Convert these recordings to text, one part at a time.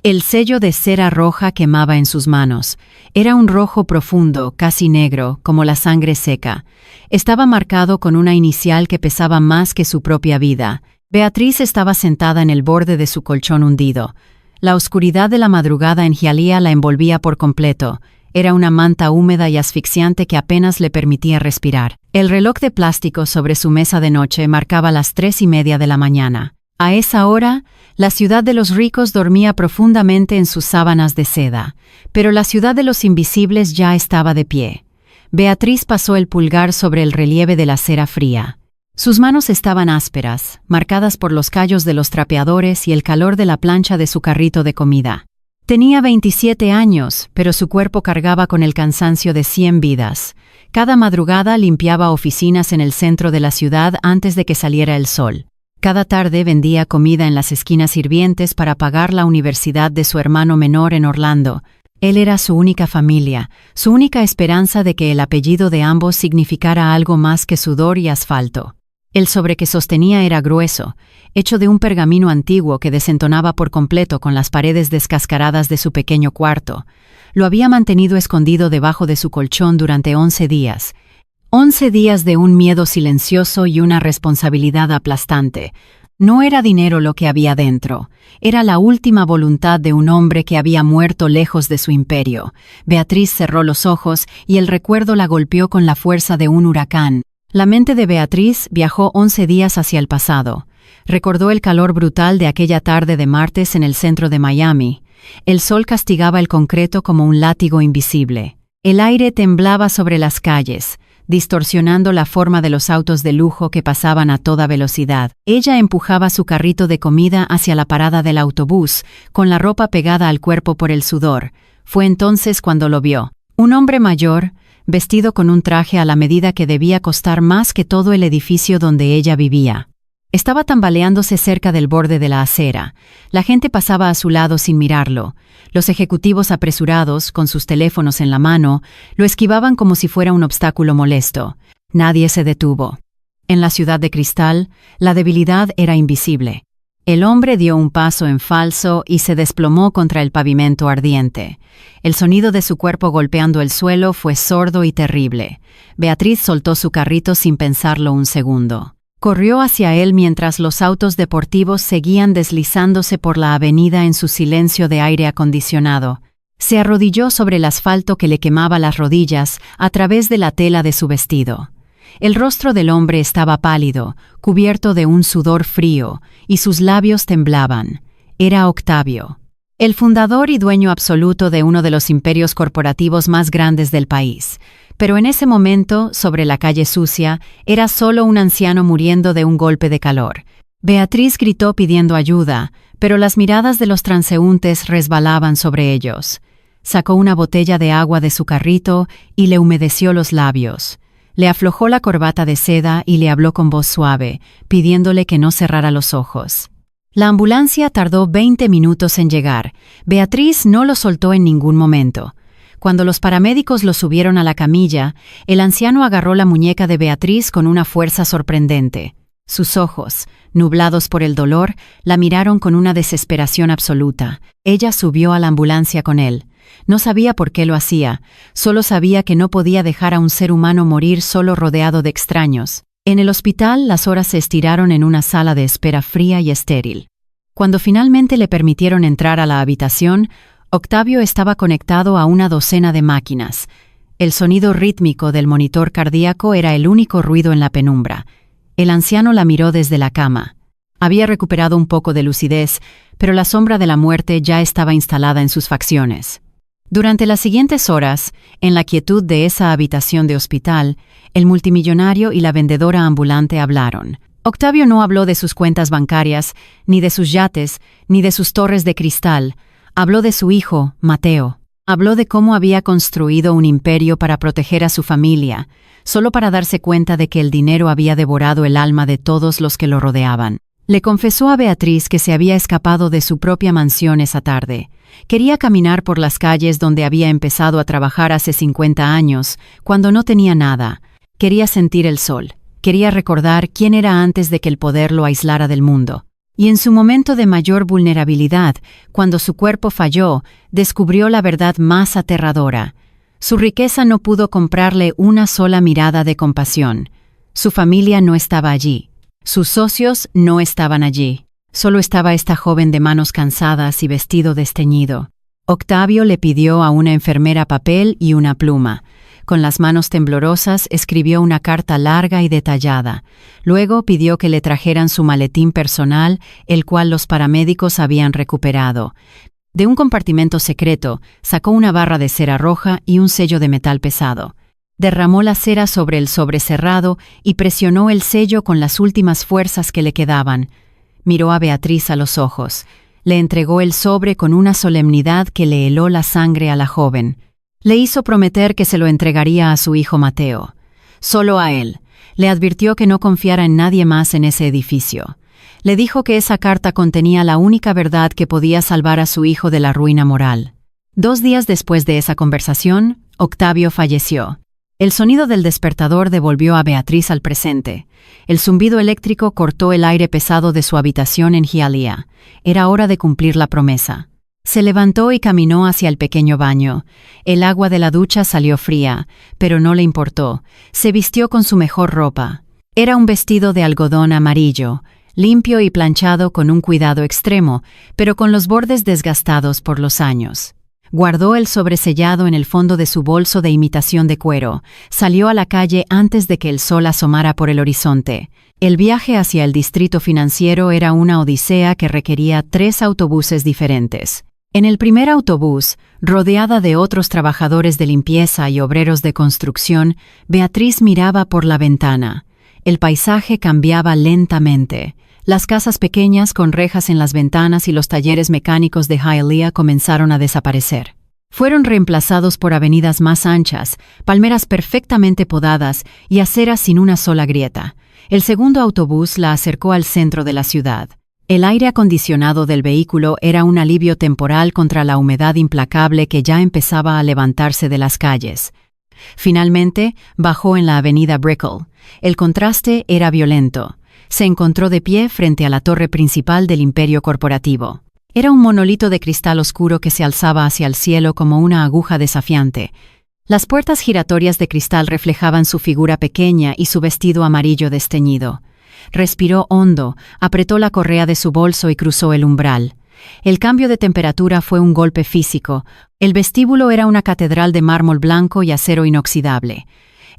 El sello de cera roja quemaba en sus manos. Era un rojo profundo, casi negro, como la sangre seca. Estaba marcado con una inicial que pesaba más que su propia vida. Beatriz estaba sentada en el borde de su colchón hundido. La oscuridad de la madrugada en Hialeah la envolvía por completo. Era una manta húmeda y asfixiante que apenas le permitía respirar. El reloj de plástico sobre su mesa de noche marcaba las 3:30 de la mañana. A esa hora, la ciudad de los ricos dormía profundamente en sus sábanas de seda, pero la ciudad de los invisibles ya estaba de pie. Beatriz pasó el pulgar sobre el relieve de la cera fría. Sus manos estaban ásperas, marcadas por los callos de los trapeadores y el calor de la plancha de su carrito de comida. Tenía 27 años, pero su cuerpo cargaba con el cansancio de 100 vidas. Cada madrugada limpiaba oficinas en el centro de la ciudad antes de que saliera el sol. Cada tarde vendía comida en las esquinas hirvientes para pagar la universidad de su hermano menor en Orlando. Él era su única familia, su única esperanza de que el apellido de ambos significara algo más que sudor y asfalto. El sobre que sostenía era grueso, hecho de un pergamino antiguo que desentonaba por completo con las paredes descascaradas de su pequeño cuarto. Lo había mantenido escondido debajo de su colchón durante 11 días. 11 días de un miedo silencioso y una responsabilidad aplastante. No era dinero lo que había dentro. Era la última voluntad de un hombre que había muerto lejos de su imperio. Beatriz cerró los ojos y el recuerdo la golpeó con la fuerza de un huracán. La mente de Beatriz viajó 11 días hacia el pasado. Recordó el calor brutal de aquella tarde de martes en el centro de Miami. El sol castigaba el concreto como un látigo invisible. El aire temblaba sobre las calles, distorsionando la forma de los autos de lujo que pasaban a toda velocidad. Ella empujaba su carrito de comida hacia la parada del autobús, con la ropa pegada al cuerpo por el sudor. Fue entonces cuando lo vio. Un hombre mayor, vestido con un traje a la medida que debía costar más que todo el edificio donde ella vivía. Estaba tambaleándose cerca del borde de la acera. La gente pasaba a su lado sin mirarlo. Los ejecutivos apresurados, con sus teléfonos en la mano, lo esquivaban como si fuera un obstáculo molesto. Nadie se detuvo. En la ciudad de cristal, la debilidad era invisible. El hombre dio un paso en falso y se desplomó contra el pavimento ardiente. El sonido de su cuerpo golpeando el suelo fue sordo y terrible. Beatriz soltó su carrito sin pensarlo un segundo. Corrió hacia él mientras los autos deportivos seguían deslizándose por la avenida en su silencio de aire acondicionado. Se arrodilló sobre el asfalto que le quemaba las rodillas a través de la tela de su vestido. El rostro del hombre estaba pálido, cubierto de un sudor frío, y sus labios temblaban. Era Octavio, el fundador y dueño absoluto de uno de los imperios corporativos más grandes del país. Pero en ese momento, sobre la calle sucia, era solo un anciano muriendo de un golpe de calor. Beatriz gritó pidiendo ayuda, pero las miradas de los transeúntes resbalaban sobre ellos. Sacó una botella de agua de su carrito y le humedeció los labios. Le aflojó la corbata de seda y le habló con voz suave, pidiéndole que no cerrara los ojos. La ambulancia tardó 20 minutos en llegar. Beatriz no lo soltó en ningún momento. Cuando los paramédicos lo subieron a la camilla, el anciano agarró la muñeca de Beatriz con una fuerza sorprendente. Sus ojos, nublados por el dolor, la miraron con una desesperación absoluta. Ella subió a la ambulancia con él. No sabía por qué lo hacía, solo sabía que no podía dejar a un ser humano morir solo rodeado de extraños. En el hospital, las horas se estiraron en una sala de espera fría y estéril. Cuando finalmente le permitieron entrar a la habitación, Octavio estaba conectado a una docena de máquinas. El sonido rítmico del monitor cardíaco era el único ruido en la penumbra. El anciano la miró desde la cama. Había recuperado un poco de lucidez, pero la sombra de la muerte ya estaba instalada en sus facciones. Durante las siguientes horas, en la quietud de esa habitación de hospital, el multimillonario y la vendedora ambulante hablaron. Octavio no habló de sus cuentas bancarias, ni de sus yates, ni de sus torres de cristal. Habló de su hijo, Mateo. Habló de cómo había construido un imperio para proteger a su familia, solo para darse cuenta de que el dinero había devorado el alma de todos los que lo rodeaban. Le confesó a Beatriz que se había escapado de su propia mansión esa tarde. Quería caminar por las calles donde había empezado a trabajar hace 50 años, cuando no tenía nada. Quería sentir el sol. Quería recordar quién era antes de que el poder lo aislara del mundo. Y en su momento de mayor vulnerabilidad, cuando su cuerpo falló, descubrió la verdad más aterradora. Su riqueza no pudo comprarle una sola mirada de compasión. Su familia no estaba allí. Sus socios no estaban allí. Solo estaba esta joven de manos cansadas y vestido desteñido. Octavio le pidió a una enfermera papel y una pluma. Con las manos temblorosas escribió una carta larga y detallada. Luego pidió que le trajeran su maletín personal, el cual los paramédicos habían recuperado. De un compartimento secreto, sacó una barra de cera roja y un sello de metal pesado. Derramó la cera sobre el sobre cerrado y presionó el sello con las últimas fuerzas que le quedaban. Miró a Beatriz a los ojos. Le entregó el sobre con una solemnidad que le heló la sangre a la joven. Le hizo prometer que se lo entregaría a su hijo Mateo. Solo a él. Le advirtió que no confiara en nadie más en ese edificio. Le dijo que esa carta contenía la única verdad que podía salvar a su hijo de la ruina moral. 2 días después de esa conversación, Octavio falleció. El sonido del despertador devolvió a Beatriz al presente. El zumbido eléctrico cortó el aire pesado de su habitación en Hialeah. Era hora de cumplir la promesa. Se levantó y caminó hacia el pequeño baño. El agua de la ducha salió fría, pero no le importó. Se vistió con su mejor ropa. Era un vestido de algodón amarillo, limpio y planchado con un cuidado extremo, pero con los bordes desgastados por los años. Guardó el sobresellado en el fondo de su bolso de imitación de cuero. Salió a la calle antes de que el sol asomara por el horizonte. El viaje hacia el distrito financiero era una odisea que requería 3 autobuses diferentes. En el primer autobús, rodeada de otros trabajadores de limpieza y obreros de construcción, Beatriz miraba por la ventana. El paisaje cambiaba lentamente. Las casas pequeñas con rejas en las ventanas y los talleres mecánicos de Hialeah comenzaron a desaparecer. Fueron reemplazados por avenidas más anchas, palmeras perfectamente podadas y aceras sin una sola grieta. El segundo autobús la acercó al centro de la ciudad. El aire acondicionado del vehículo era un alivio temporal contra la humedad implacable que ya empezaba a levantarse de las calles. Finalmente, bajó en la avenida Brickell. El contraste era violento. Se encontró de pie frente a la torre principal del imperio corporativo. Era un monolito de cristal oscuro que se alzaba hacia el cielo como una aguja desafiante. Las puertas giratorias de cristal reflejaban su figura pequeña y su vestido amarillo desteñido. Respiró hondo, apretó la correa de su bolso y cruzó el umbral. El cambio de temperatura fue un golpe físico. El vestíbulo era una catedral de mármol blanco y acero inoxidable.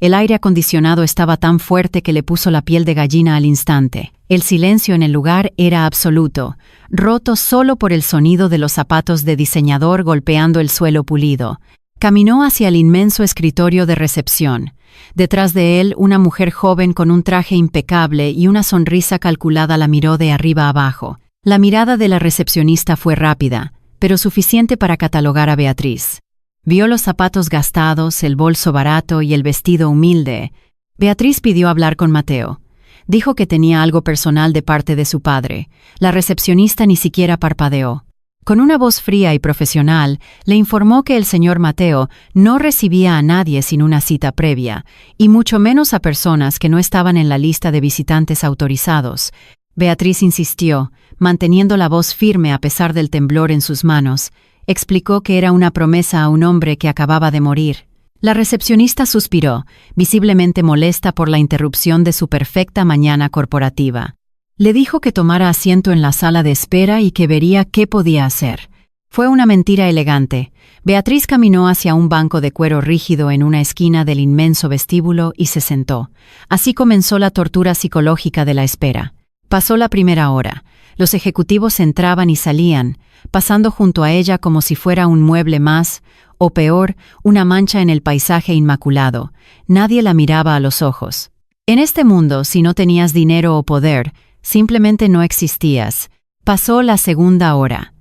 El aire acondicionado estaba tan fuerte que le puso la piel de gallina al instante. El silencio en el lugar era absoluto, roto solo por el sonido de los zapatos de diseñador golpeando el suelo pulido. Caminó hacia el inmenso escritorio de recepción. Detrás de él, una mujer joven con un traje impecable y una sonrisa calculada la miró de arriba abajo. La mirada de la recepcionista fue rápida, pero suficiente para catalogar a Beatriz. Vio los zapatos gastados, el bolso barato y el vestido humilde. Beatriz pidió hablar con Mateo. Dijo que tenía algo personal de parte de su padre. La recepcionista ni siquiera parpadeó. Con una voz fría y profesional, le informó que el señor Mateo no recibía a nadie sin una cita previa, y mucho menos a personas que no estaban en la lista de visitantes autorizados. Beatriz insistió, manteniendo la voz firme a pesar del temblor en sus manos. Explicó que era una promesa a un hombre que acababa de morir. La recepcionista suspiró, visiblemente molesta por la interrupción de su perfecta mañana corporativa. Le dijo que tomara asiento en la sala de espera y que vería qué podía hacer. Fue una mentira elegante. Beatriz caminó hacia un banco de cuero rígido en una esquina del inmenso vestíbulo y se sentó. Así comenzó la tortura psicológica de la espera. Pasó la primera hora. Los ejecutivos entraban y salían, pasando junto a ella como si fuera un mueble más, o peor, una mancha en el paisaje inmaculado. Nadie la miraba a los ojos. En este mundo, si no tenías dinero o poder, simplemente no existías. Pasó la segunda hora.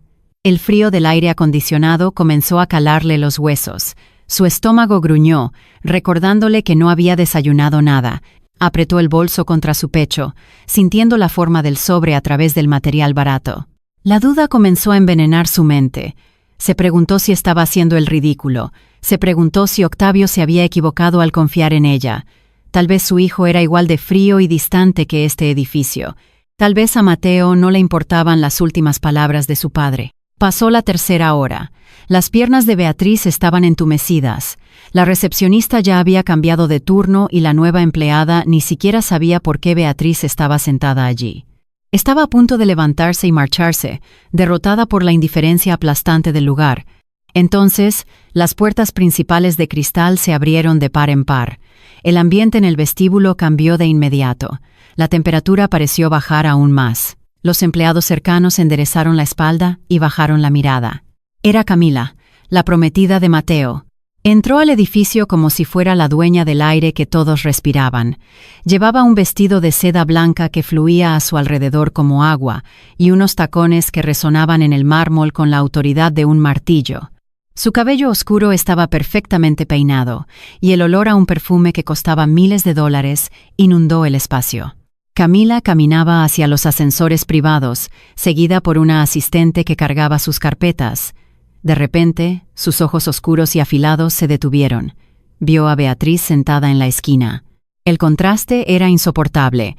El frío del aire acondicionado comenzó a calarle los huesos. Su estómago gruñó, recordándole que no había desayunado nada. Apretó el bolso contra su pecho, sintiendo la forma del sobre a través del material barato. La duda comenzó a envenenar su mente. Se preguntó si estaba haciendo el ridículo. Se preguntó si Octavio se había equivocado al confiar en ella. Tal vez su hijo era igual de frío y distante que este edificio. Tal vez a Mateo no le importaban las últimas palabras de su padre. Pasó la tercera hora. Las piernas de Beatriz estaban entumecidas. La recepcionista ya había cambiado de turno y la nueva empleada ni siquiera sabía por qué Beatriz estaba sentada allí. Estaba a punto de levantarse y marcharse, derrotada por la indiferencia aplastante del lugar. Entonces, las puertas principales de cristal se abrieron de par en par. El ambiente en el vestíbulo cambió de inmediato. La temperatura pareció bajar aún más. Los empleados cercanos enderezaron la espalda y bajaron la mirada. Era Camila, la prometida de Mateo. Entró al edificio como si fuera la dueña del aire que todos respiraban. Llevaba un vestido de seda blanca que fluía a su alrededor como agua y unos tacones que resonaban en el mármol con la autoridad de un martillo. Su cabello oscuro estaba perfectamente peinado y el olor a un perfume que costaba miles de dólares inundó el espacio. Camila caminaba hacia los ascensores privados, seguida por una asistente que cargaba sus carpetas. De repente, sus ojos oscuros y afilados se detuvieron. Vio a Beatriz sentada en la esquina. El contraste era insoportable.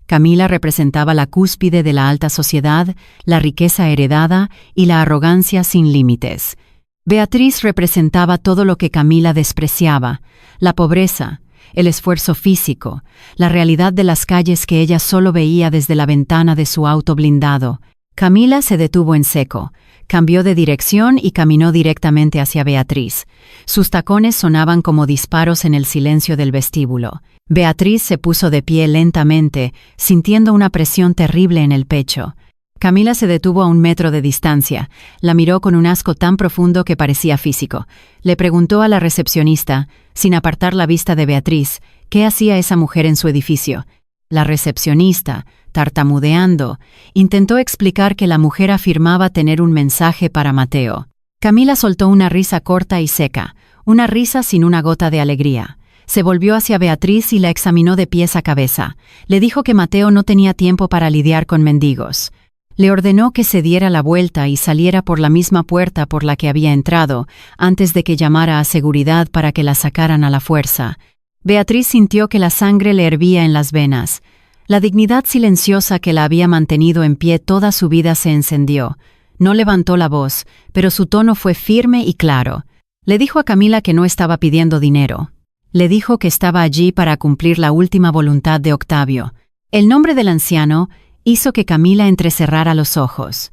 Camila representaba la cúspide de la alta sociedad, la riqueza heredada y la arrogancia sin límites. Beatriz representaba todo lo que Camila despreciaba: la pobreza, el esfuerzo físico, la realidad de las calles que ella solo veía desde la ventana de su auto blindado. Camila se detuvo en seco, cambió de dirección y caminó directamente hacia Beatriz. Sus tacones sonaban como disparos en el silencio del vestíbulo. Beatriz se puso de pie lentamente, sintiendo una presión terrible en el pecho. Camila se detuvo a 1 metro de distancia. La miró con un asco tan profundo que parecía físico. Le preguntó a la recepcionista, sin apartar la vista de Beatriz, qué hacía esa mujer en su edificio. La recepcionista, tartamudeando, intentó explicar que la mujer afirmaba tener un mensaje para Mateo. Camila soltó una risa corta y seca, una risa sin una gota de alegría. Se volvió hacia Beatriz y la examinó de pies a cabeza. Le dijo que Mateo no tenía tiempo para lidiar con mendigos. Le ordenó que se diera la vuelta y saliera por la misma puerta por la que había entrado, antes de que llamara a seguridad para que la sacaran a la fuerza. Beatriz sintió que la sangre le hervía en las venas. La dignidad silenciosa que la había mantenido en pie toda su vida se encendió. No levantó la voz, pero su tono fue firme y claro. Le dijo a Camila que no estaba pidiendo dinero. Le dijo que estaba allí para cumplir la última voluntad de Octavio. El nombre del anciano hizo que Camila entrecerrara los ojos.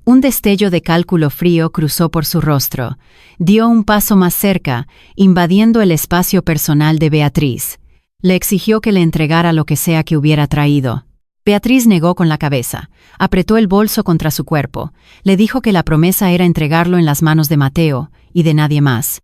Un destello de cálculo frío cruzó por su rostro. Dio un paso más cerca, invadiendo el espacio personal de Beatriz. Le exigió que le entregara lo que sea que hubiera traído. Beatriz negó con la cabeza. Apretó el bolso contra su cuerpo. Le dijo que la promesa era entregarlo en las manos de Mateo y de nadie más.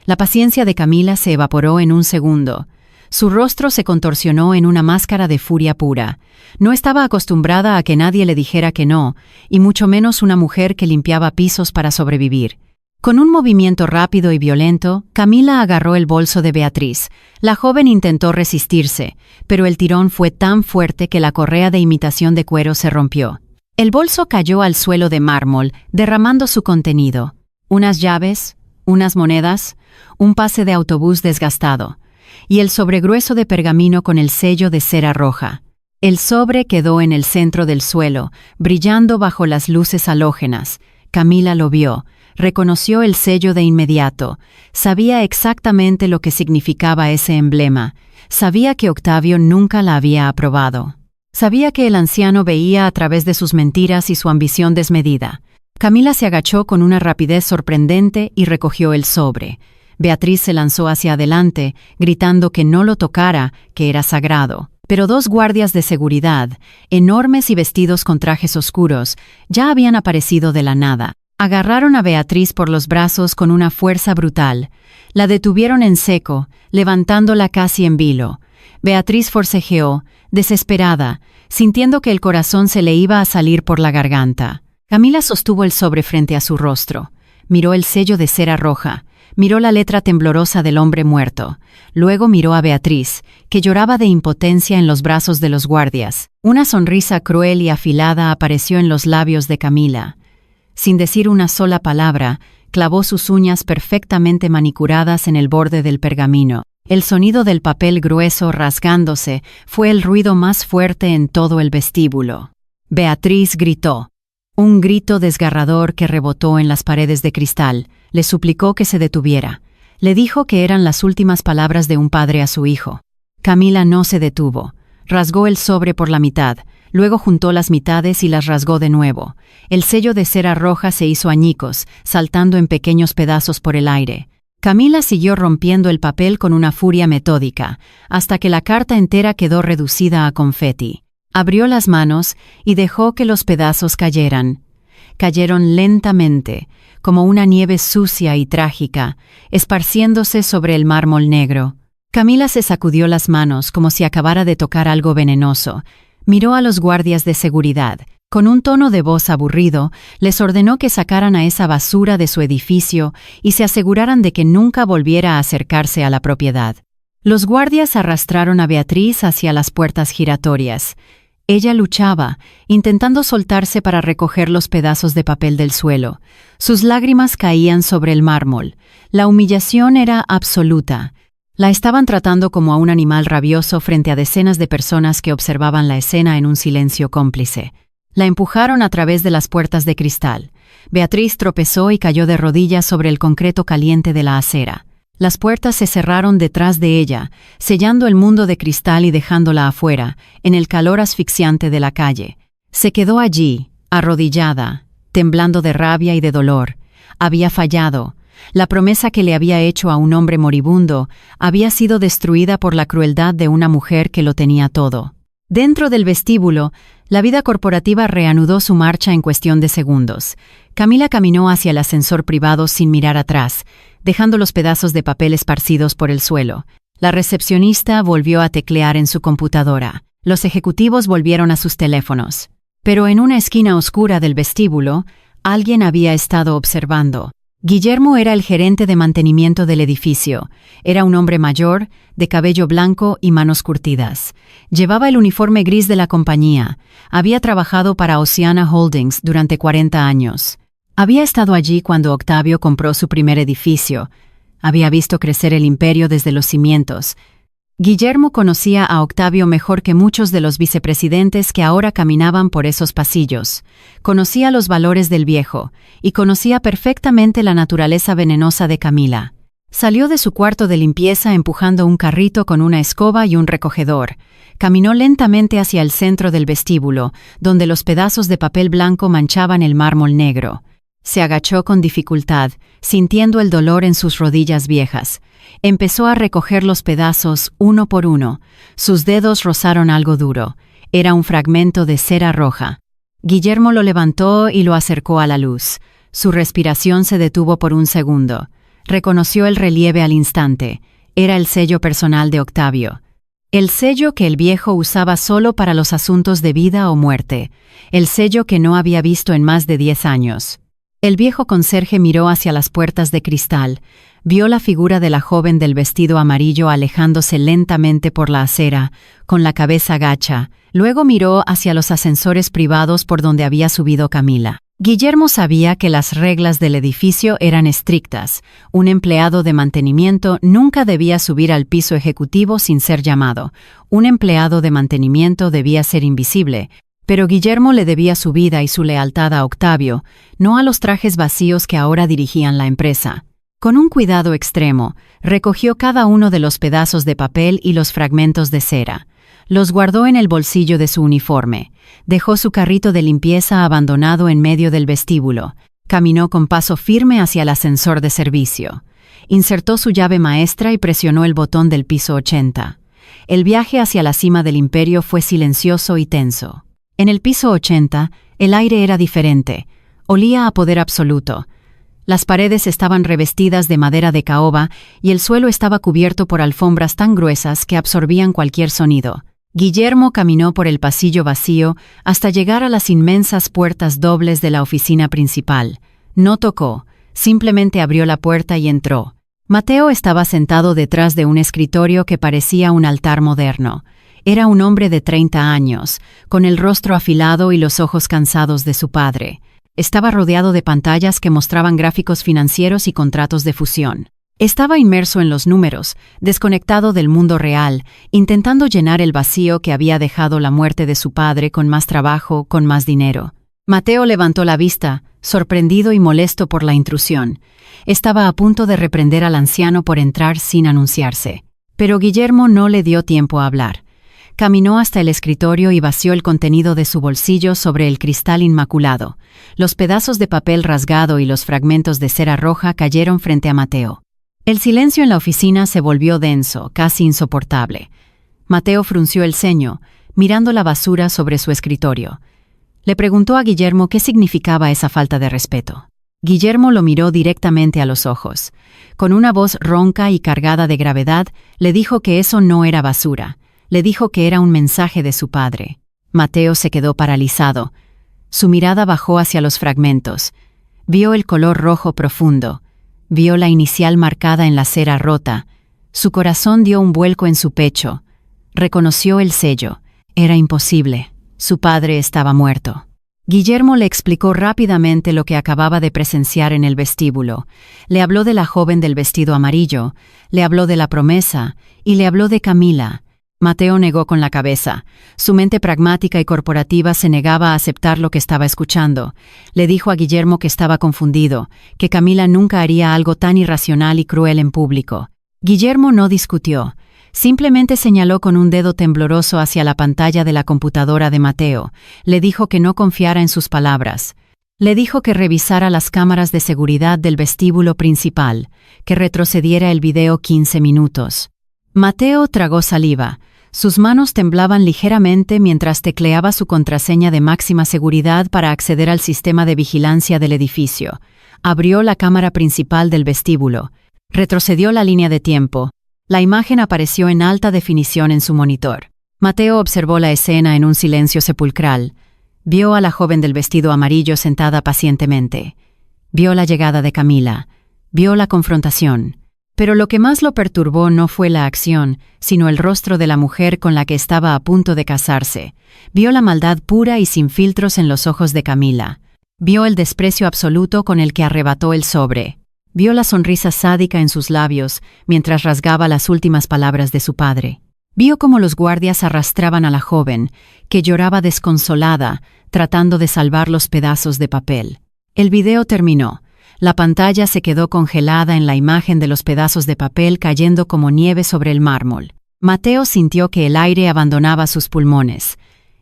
La paciencia de Camila se evaporó en un segundo. Su rostro se contorsionó en una máscara de furia pura. No estaba acostumbrada a que nadie le dijera que no, y mucho menos una mujer que limpiaba pisos para sobrevivir. Con un movimiento rápido y violento, Camila agarró el bolso de Beatriz. La joven intentó resistirse, pero el tirón fue tan fuerte que la correa de imitación de cuero se rompió. El bolso cayó al suelo de mármol, derramando su contenido. Unas llaves, unas monedas, un pase de autobús desgastado y el sobre grueso de pergamino con el sello de cera roja. El sobre quedó en el centro del suelo, brillando bajo las luces halógenas. Camila lo vio, reconoció el sello de inmediato. Sabía exactamente lo que significaba ese emblema. Sabía que Octavio nunca la había aprobado. Sabía que el anciano veía a través de sus mentiras y su ambición desmedida. Camila se agachó con una rapidez sorprendente y recogió el sobre. Beatriz se lanzó hacia adelante, gritando que no lo tocara, que era sagrado. Pero 2 guardias de seguridad, enormes y vestidos con trajes oscuros, ya habían aparecido de la nada. Agarraron a Beatriz por los brazos con una fuerza brutal. La detuvieron en seco, levantándola casi en vilo. Beatriz forcejeó, desesperada, sintiendo que el corazón se le iba a salir por la garganta. Camila sostuvo el sobre frente a su rostro. Miró el sello de cera roja. Miró la letra temblorosa del hombre muerto. Luego miró a Beatriz, que lloraba de impotencia en los brazos de los guardias. Una sonrisa cruel y afilada apareció en los labios de Camila. Sin decir una sola palabra, clavó sus uñas perfectamente manicuradas en el borde del pergamino. El sonido del papel grueso rasgándose fue el ruido más fuerte en todo el vestíbulo. Beatriz gritó. Un grito desgarrador que rebotó en las paredes de cristal. Le suplicó que se detuviera. Le dijo que eran las últimas palabras de un padre a su hijo. Camila no se detuvo. Rasgó el sobre por la mitad, luego juntó las mitades y las rasgó de nuevo. El sello de cera roja se hizo añicos, saltando en pequeños pedazos por el aire. Camila siguió rompiendo el papel con una furia metódica, hasta que la carta entera quedó reducida a confeti. Abrió las manos y dejó que los pedazos cayeran. Cayeron lentamente, como una nieve sucia y trágica, esparciéndose sobre el mármol negro. Camila se sacudió las manos como si acabara de tocar algo venenoso. Miró a los guardias de seguridad. Con un tono de voz aburrido, les ordenó que sacaran a esa basura de su edificio y se aseguraran de que nunca volviera a acercarse a la propiedad. Los guardias arrastraron a Beatriz hacia las puertas giratorias. Ella luchaba, intentando soltarse para recoger los pedazos de papel del suelo. Sus lágrimas caían sobre el mármol. La humillación era absoluta. La estaban tratando como a un animal rabioso frente a decenas de personas que observaban la escena en un silencio cómplice. La empujaron a través de las puertas de cristal. Beatriz tropezó y cayó de rodillas sobre el concreto caliente de la acera. Las puertas se cerraron detrás de ella, sellando el mundo de cristal y dejándola afuera, en el calor asfixiante de la calle. Se quedó allí, arrodillada, temblando de rabia y de dolor. Había fallado. La promesa que le había hecho a un hombre moribundo había sido destruida por la crueldad de una mujer que lo tenía todo. Dentro del vestíbulo, la vida corporativa reanudó su marcha en cuestión de segundos. Camila caminó hacia el ascensor privado sin mirar atrás, dejando los pedazos de papel esparcidos por el suelo. La recepcionista volvió a teclear en su computadora. Los ejecutivos volvieron a sus teléfonos. Pero en una esquina oscura del vestíbulo, alguien había estado observando. Guillermo era el gerente de mantenimiento del edificio. Era un hombre mayor, de cabello blanco y manos curtidas. Llevaba el uniforme gris de la compañía. Había trabajado para Oceana Holdings durante 40 años. Había estado allí cuando Octavio compró su primer edificio. Había visto crecer el imperio desde los cimientos. Guillermo conocía a Octavio mejor que muchos de los vicepresidentes que ahora caminaban por esos pasillos. Conocía los valores del viejo, y conocía perfectamente la naturaleza venenosa de Camila. Salió de su cuarto de limpieza empujando un carrito con una escoba y un recogedor. Caminó lentamente hacia el centro del vestíbulo, donde los pedazos de papel blanco manchaban el mármol negro. Se agachó con dificultad, sintiendo el dolor en sus rodillas viejas. Empezó a recoger los pedazos uno por uno. Sus dedos rozaron algo duro. Era un fragmento de cera roja. Guillermo lo levantó y lo acercó a la luz. Su respiración se detuvo por un segundo. Reconoció el relieve al instante. Era el sello personal de Octavio. El sello que el viejo usaba solo para los asuntos de vida o muerte. El sello que no había visto en más de 10 años. El viejo conserje miró hacia las puertas de cristal. Vio la figura de la joven del vestido amarillo alejándose lentamente por la acera, con la cabeza gacha. Luego miró hacia los ascensores privados por donde había subido Camila. Guillermo sabía que las reglas del edificio eran estrictas. Un empleado de mantenimiento nunca debía subir al piso ejecutivo sin ser llamado. Un empleado de mantenimiento debía ser invisible. Pero Guillermo le debía su vida y su lealtad a Octavio, no a los trajes vacíos que ahora dirigían la empresa. Con un cuidado extremo, recogió cada uno de los pedazos de papel y los fragmentos de cera. Los guardó en el bolsillo de su uniforme. Dejó su carrito de limpieza abandonado en medio del vestíbulo. Caminó con paso firme hacia el ascensor de servicio. Insertó su llave maestra y presionó el botón del piso 80. El viaje hacia la cima del imperio fue silencioso y tenso. En el piso 80, el aire era diferente. Olía a poder absoluto. Las paredes estaban revestidas de madera de caoba y el suelo estaba cubierto por alfombras tan gruesas que absorbían cualquier sonido. Guillermo caminó por el pasillo vacío hasta llegar a las inmensas puertas dobles de la oficina principal. No tocó, simplemente abrió la puerta y entró. Mateo estaba sentado detrás de un escritorio que parecía un altar moderno. Era un hombre de 30 años, con el rostro afilado y los ojos cansados de su padre. Estaba rodeado de pantallas que mostraban gráficos financieros y contratos de fusión. Estaba inmerso en los números, desconectado del mundo real, intentando llenar el vacío que había dejado la muerte de su padre con más trabajo, con más dinero. Mateo levantó la vista, sorprendido y molesto por la intrusión. Estaba a punto de reprender al anciano por entrar sin anunciarse. Pero Guillermo no le dio tiempo a hablar. Caminó hasta el escritorio y vació el contenido de su bolsillo sobre el cristal inmaculado. Los pedazos de papel rasgado y los fragmentos de cera roja cayeron frente a Mateo. El silencio en la oficina se volvió denso, casi insoportable. Mateo frunció el ceño, mirando la basura sobre su escritorio. Le preguntó a Guillermo qué significaba esa falta de respeto. Guillermo lo miró directamente a los ojos. Con una voz ronca y cargada de gravedad, le dijo que eso no era basura. Le dijo que era un mensaje de su padre. Mateo se quedó paralizado. Su mirada bajó hacia los fragmentos. Vio el color rojo profundo. Vio la inicial marcada en la cera rota. Su corazón dio un vuelco en su pecho. Reconoció el sello. Era imposible. Su padre estaba muerto. Guillermo le explicó rápidamente lo que acababa de presenciar en el vestíbulo. Le habló de la joven del vestido amarillo, le habló de la promesa y le habló de Camila. Mateo negó con la cabeza. Su mente pragmática y corporativa se negaba a aceptar lo que estaba escuchando. Le dijo a Guillermo que estaba confundido, que Camila nunca haría algo tan irracional y cruel en público. Guillermo no discutió. Simplemente señaló con un dedo tembloroso hacia la pantalla de la computadora de Mateo. Le dijo que no confiara en sus palabras. Le dijo que revisara las cámaras de seguridad del vestíbulo principal, que retrocediera el video 15 minutos. Mateo tragó saliva. Sus manos temblaban ligeramente mientras tecleaba su contraseña de máxima seguridad para acceder al sistema de vigilancia del edificio. Abrió la cámara principal del vestíbulo. Retrocedió la línea de tiempo. La imagen apareció en alta definición en su monitor. Mateo observó la escena en un silencio sepulcral. Vio a la joven del vestido amarillo sentada pacientemente. Vio la llegada de Camila. Vio la confrontación. Pero lo que más lo perturbó no fue la acción, sino el rostro de la mujer con la que estaba a punto de casarse. Vio la maldad pura y sin filtros en los ojos de Camila. Vio el desprecio absoluto con el que arrebató el sobre. Vio la sonrisa sádica en sus labios mientras rasgaba las últimas palabras de su padre. Vio cómo los guardias arrastraban a la joven, que lloraba desconsolada, tratando de salvar los pedazos de papel. El video terminó. La pantalla se quedó congelada en la imagen de los pedazos de papel cayendo como nieve sobre el mármol. Mateo sintió que el aire abandonaba sus pulmones.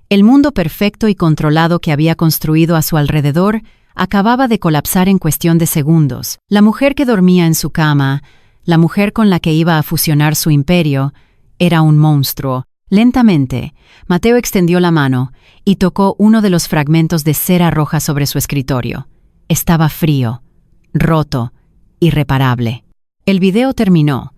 El mundo perfecto y controlado que había construido a su alrededor acababa de colapsar en cuestión de segundos. La mujer que dormía en su cama, la mujer con la que iba a fusionar su imperio, era un monstruo. Lentamente, Mateo extendió la mano y tocó uno de los fragmentos de cera roja sobre su escritorio. Estaba frío, roto, irreparable. El video terminó.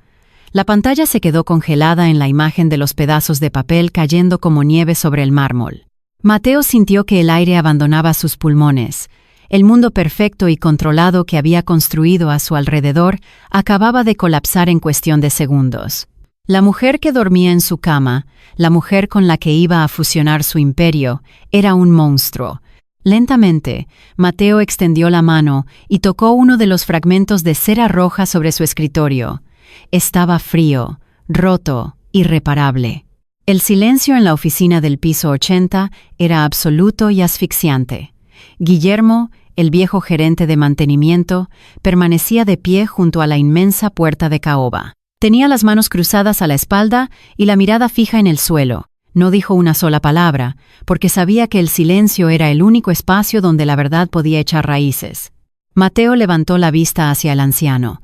La pantalla se quedó congelada en la imagen de los pedazos de papel cayendo como nieve sobre el mármol. Mateo sintió que el aire abandonaba sus pulmones. El mundo perfecto y controlado que había construido a su alrededor acababa de colapsar en cuestión de segundos. La mujer que dormía en su cama, la mujer con la que iba a fusionar su imperio, era un monstruo. Lentamente, Mateo extendió la mano y tocó uno de los fragmentos de cera roja sobre su escritorio. Estaba frío, roto, irreparable. El silencio en la oficina del piso 80 era absoluto y asfixiante. Guillermo, el viejo gerente de mantenimiento, permanecía de pie junto a la inmensa puerta de caoba. Tenía las manos cruzadas a la espalda y la mirada fija en el suelo. No dijo una sola palabra, porque sabía que el silencio era el único espacio donde la verdad podía echar raíces. Mateo levantó la vista hacia el anciano.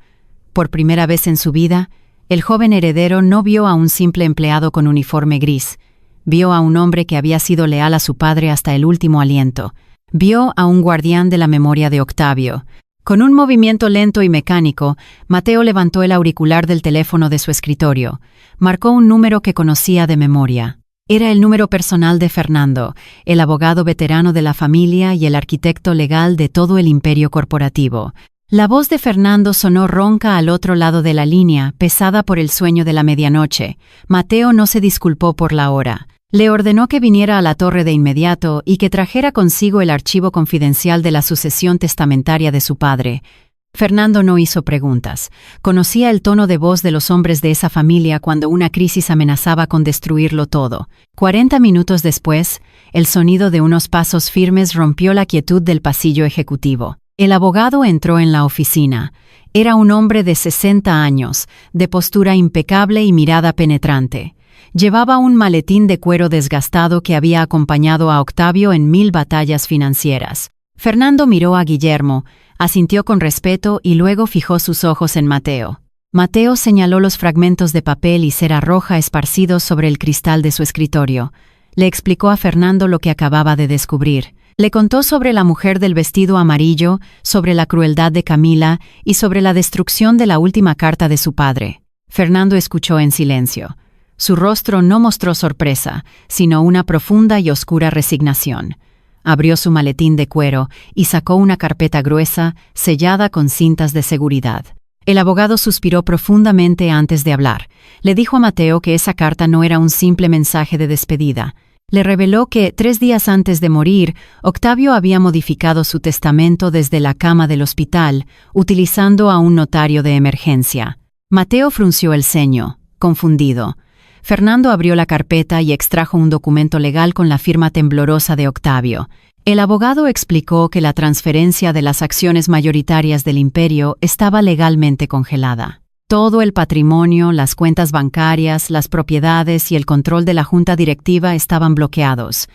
Por primera vez en su vida, el joven heredero no vio a un simple empleado con uniforme gris. Vio a un hombre que había sido leal a su padre hasta el último aliento. Vio a un guardián de la memoria de Octavio. Con un movimiento lento y mecánico, Mateo levantó el auricular del teléfono de su escritorio. Marcó un número que conocía de memoria. Era el número personal de Fernando, el abogado veterano de la familia y el arquitecto legal de todo el imperio corporativo. La voz de Fernando sonó ronca al otro lado de la línea, pesada por el sueño de la medianoche. Mateo no se disculpó por la hora. Le ordenó que viniera a la torre de inmediato y que trajera consigo el archivo confidencial de la sucesión testamentaria de su padre. Fernando no hizo preguntas. Conocía el tono de voz de los hombres de esa familia cuando una crisis amenazaba con destruirlo todo. 40 minutos después, el sonido de unos pasos firmes rompió la quietud del pasillo ejecutivo. El abogado entró en la oficina. Era un hombre de 60 años, de postura impecable y mirada penetrante. Llevaba un maletín de cuero desgastado que había acompañado a Octavio en 1000 batallas financieras. Fernando miró a Guillermo, asintió con respeto y luego fijó sus ojos en Mateo. Mateo señaló los fragmentos de papel y cera roja esparcidos sobre el cristal de su escritorio. Le explicó a Fernando lo que acababa de descubrir. Le contó sobre la mujer del vestido amarillo, sobre la crueldad de Camila y sobre la destrucción de la última carta de su padre. Fernando escuchó en silencio. Su rostro no mostró sorpresa, sino una profunda y oscura resignación. Abrió su maletín de cuero y sacó una carpeta gruesa, sellada con cintas de seguridad. El abogado suspiró profundamente antes de hablar. Le dijo a Mateo que esa carta no era un simple mensaje de despedida. Le reveló que, 3 días antes de morir, Octavio había modificado su testamento desde la cama del hospital, utilizando a un notario de emergencia. Mateo frunció el ceño, confundido. Fernando abrió la carpeta y extrajo un documento legal con la firma temblorosa de Octavio. El abogado explicó que la transferencia de las acciones mayoritarias del imperio estaba legalmente congelada. Todo el patrimonio, las cuentas bancarias, las propiedades y el control de la junta directiva estaban bloqueados.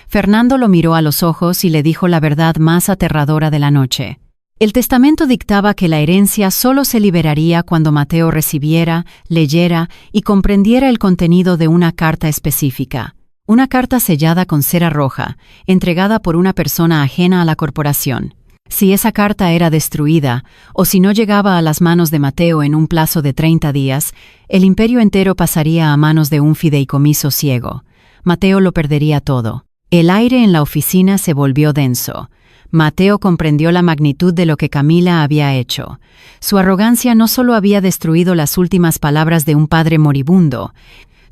Fernando lo miró a los ojos y le dijo la verdad más aterradora de la noche. El testamento dictaba que la herencia solo se liberaría cuando Mateo recibiera, leyera y comprendiera el contenido de una carta específica. Una carta sellada con cera roja, entregada por una persona ajena a la corporación. Si esa carta era destruida, o si no llegaba a las manos de Mateo en un plazo de 30 días, el imperio entero pasaría a manos de un fideicomiso ciego. Mateo lo perdería todo. El aire en la oficina se volvió denso. Mateo comprendió la magnitud de lo que Camila había hecho. Su arrogancia no solo había destruido las últimas palabras de un padre moribundo,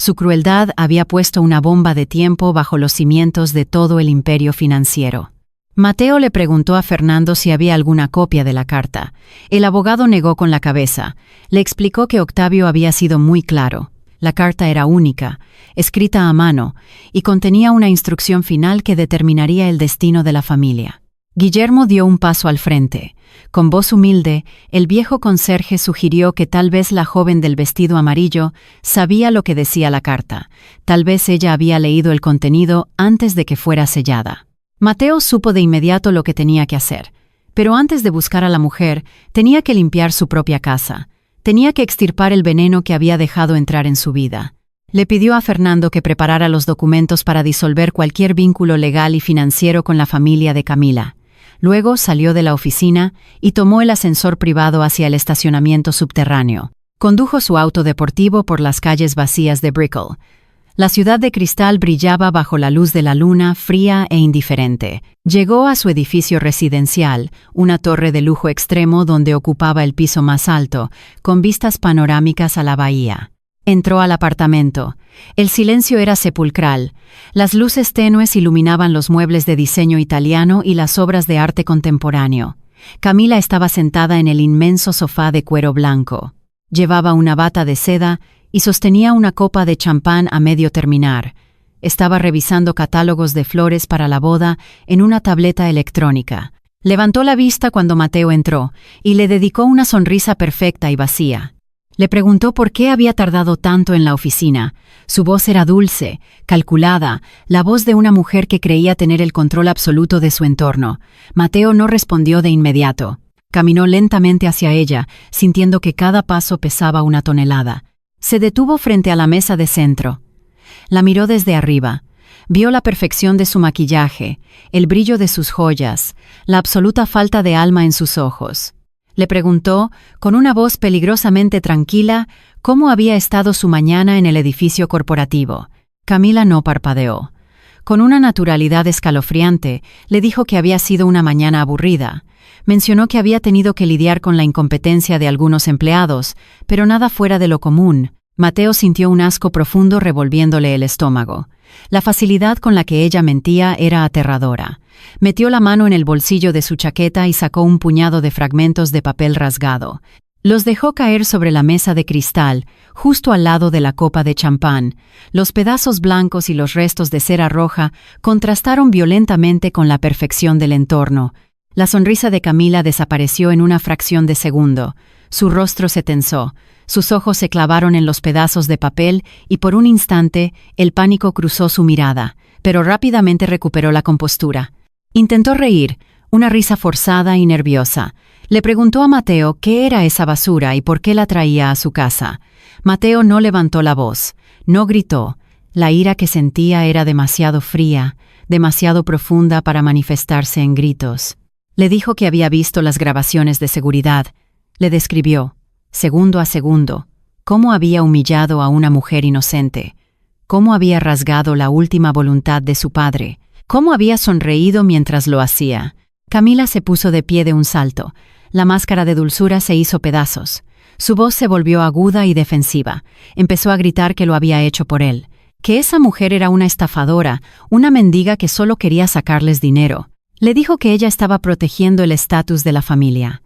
su crueldad había puesto una bomba de tiempo bajo los cimientos de todo el imperio financiero. Mateo le preguntó a Fernando si había alguna copia de la carta. El abogado negó con la cabeza. Le explicó que Octavio había sido muy claro. La carta era única, escrita a mano, y contenía una instrucción final que determinaría el destino de la familia. Guillermo dio un paso al frente. Con voz humilde, el viejo conserje sugirió que tal vez la joven del vestido amarillo sabía lo que decía la carta. Tal vez ella había leído el contenido antes de que fuera sellada. Mateo supo de inmediato lo que tenía que hacer. Pero antes de buscar a la mujer, tenía que limpiar su propia casa. Tenía que extirpar el veneno que había dejado entrar en su vida. Le pidió a Fernando que preparara los documentos para disolver cualquier vínculo legal y financiero con la familia de Camila. Luego salió de la oficina y tomó el ascensor privado hacia el estacionamiento subterráneo. Condujo su auto deportivo por las calles vacías de Brickell. La ciudad de cristal brillaba bajo la luz de la luna, fría e indiferente. Llegó a su edificio residencial, una torre de lujo extremo donde ocupaba el piso más alto, con vistas panorámicas a la bahía. Entró al apartamento. El silencio era sepulcral. Las luces tenues iluminaban los muebles de diseño italiano y las obras de arte contemporáneo. Camila estaba sentada en el inmenso sofá de cuero blanco. Llevaba una bata de seda y sostenía una copa de champán a medio terminar. Estaba revisando catálogos de flores para la boda en una tableta electrónica. Levantó la vista cuando Mateo entró y le dedicó una sonrisa perfecta y vacía. Le preguntó por qué había tardado tanto en la oficina. Su voz era dulce, calculada, la voz de una mujer que creía tener el control absoluto de su entorno. Mateo no respondió de inmediato. Caminó lentamente hacia ella, sintiendo que cada paso pesaba una tonelada. Se detuvo frente a la mesa de centro. La miró desde arriba. Vio la perfección de su maquillaje, el brillo de sus joyas, la absoluta falta de alma en sus ojos. Le preguntó, con una voz peligrosamente tranquila, cómo había estado su mañana en el edificio corporativo. Camila no parpadeó. Con una naturalidad escalofriante, le dijo que había sido una mañana aburrida. Mencionó que había tenido que lidiar con la incompetencia de algunos empleados, pero nada fuera de lo común. Mateo sintió un asco profundo revolviéndole el estómago. La facilidad con la que ella mentía era aterradora. Metió la mano en el bolsillo de su chaqueta y sacó un puñado de fragmentos de papel rasgado. Los dejó caer sobre la mesa de cristal, justo al lado de la copa de champán. Los pedazos blancos y los restos de cera roja contrastaron violentamente con la perfección del entorno. La sonrisa de Camila desapareció en una fracción de segundo. Su rostro se tensó. Sus ojos se clavaron en los pedazos de papel y por un instante el pánico cruzó su mirada, pero rápidamente recuperó la compostura. Intentó reír, una risa forzada y nerviosa. Le preguntó a Mateo qué era esa basura y por qué la traía a su casa. Mateo no levantó la voz, no gritó. La ira que sentía era demasiado fría, demasiado profunda para manifestarse en gritos. Le dijo que había visto las grabaciones de seguridad. Le describió, segundo a segundo, cómo había humillado a una mujer inocente, cómo había rasgado la última voluntad de su padre, cómo había sonreído mientras lo hacía. Camila se puso de pie de un salto. La máscara de dulzura se hizo pedazos. Su voz se volvió aguda y defensiva. Empezó a gritar que lo había hecho por él, que esa mujer era una estafadora, una mendiga que solo quería sacarles dinero. Le dijo que ella estaba protegiendo el estatus de la familia,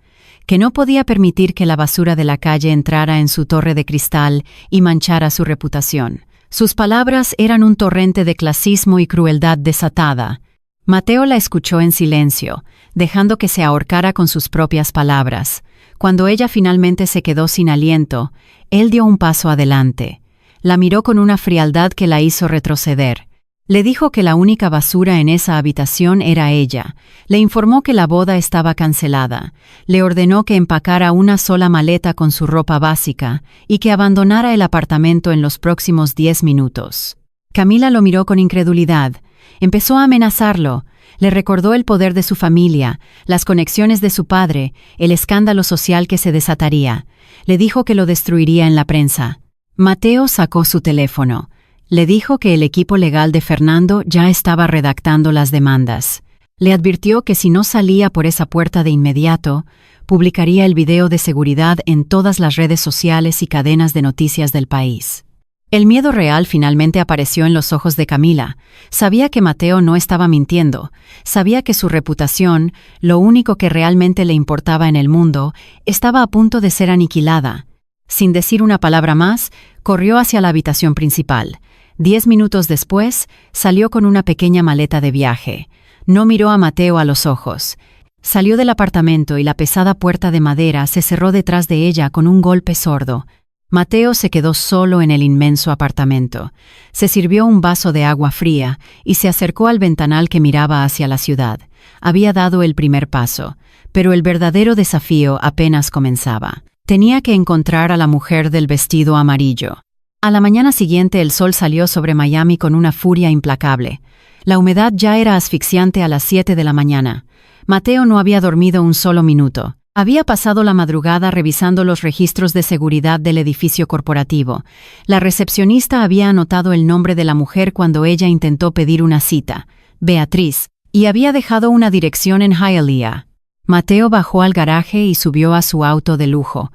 que no podía permitir que la basura de la calle entrara en su torre de cristal y manchara su reputación. Sus palabras eran un torrente de clasismo y crueldad desatada. Mateo la escuchó en silencio, dejando que se ahorcara con sus propias palabras. Cuando ella finalmente se quedó sin aliento, él dio un paso adelante. La miró con una frialdad que la hizo retroceder. Le dijo que la única basura en esa habitación era ella. Le informó que la boda estaba cancelada. Le ordenó que empacara una sola maleta con su ropa básica y que abandonara el apartamento en los próximos 10 minutos. Camila lo miró con incredulidad. Empezó a amenazarlo. Le recordó el poder de su familia, las conexiones de su padre, el escándalo social que se desataría. Le dijo que lo destruiría en la prensa. Mateo sacó su teléfono. Le dijo que el equipo legal de Fernando ya estaba redactando las demandas. Le advirtió que si no salía por esa puerta de inmediato, publicaría el video de seguridad en todas las redes sociales y cadenas de noticias del país. El miedo real finalmente apareció en los ojos de Camila. Sabía que Mateo no estaba mintiendo. Sabía que su reputación, lo único que realmente le importaba en el mundo, estaba a punto de ser aniquilada. Sin decir una palabra más, corrió hacia la habitación principal. 10 minutos después, salió con una pequeña maleta de viaje. No miró a Mateo a los ojos. Salió del apartamento y la pesada puerta de madera se cerró detrás de ella con un golpe sordo. Mateo se quedó solo en el inmenso apartamento. Se sirvió un vaso de agua fría y se acercó al ventanal que miraba hacia la ciudad. Había dado el primer paso, pero el verdadero desafío apenas comenzaba. Tenía que encontrar a la mujer del vestido amarillo. A la mañana siguiente el sol salió sobre Miami con una furia implacable. La humedad ya era asfixiante a las 7 de la mañana. Mateo no había dormido un solo minuto. Había pasado la madrugada revisando los registros de seguridad del edificio corporativo. La recepcionista había anotado el nombre de la mujer cuando ella intentó pedir una cita, Beatriz, y había dejado una dirección en Hialeah. Mateo bajó al garaje y subió a su auto de lujo.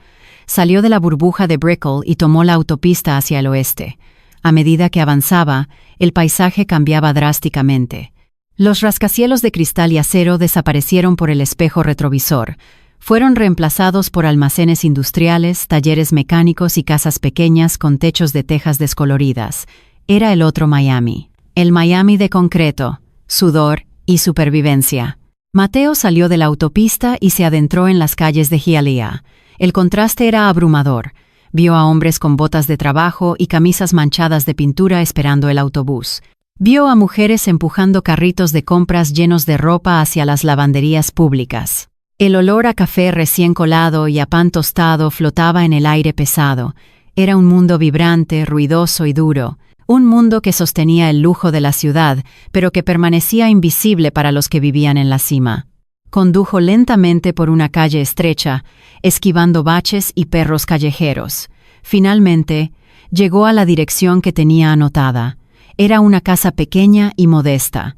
Salió de la burbuja de Brickell y tomó la autopista hacia el oeste. A medida que avanzaba, el paisaje cambiaba drásticamente. Los rascacielos de cristal y acero desaparecieron por el espejo retrovisor. Fueron reemplazados por almacenes industriales, talleres mecánicos y casas pequeñas con techos de tejas descoloridas. Era el otro Miami. El Miami de concreto, sudor y supervivencia. Mateo salió de la autopista y se adentró en las calles de Hialeah. El contraste era abrumador. Vio a hombres con botas de trabajo y camisas manchadas de pintura esperando el autobús. Vio a mujeres empujando carritos de compras llenos de ropa hacia las lavanderías públicas. El olor a café recién colado y a pan tostado flotaba en el aire pesado. Era un mundo vibrante, ruidoso y duro. Un mundo que sostenía el lujo de la ciudad, pero que permanecía invisible para los que vivían en la cima. Condujo lentamente por una calle estrecha, esquivando baches y perros callejeros. Finalmente, llegó a la dirección que tenía anotada. Era una casa pequeña y modesta.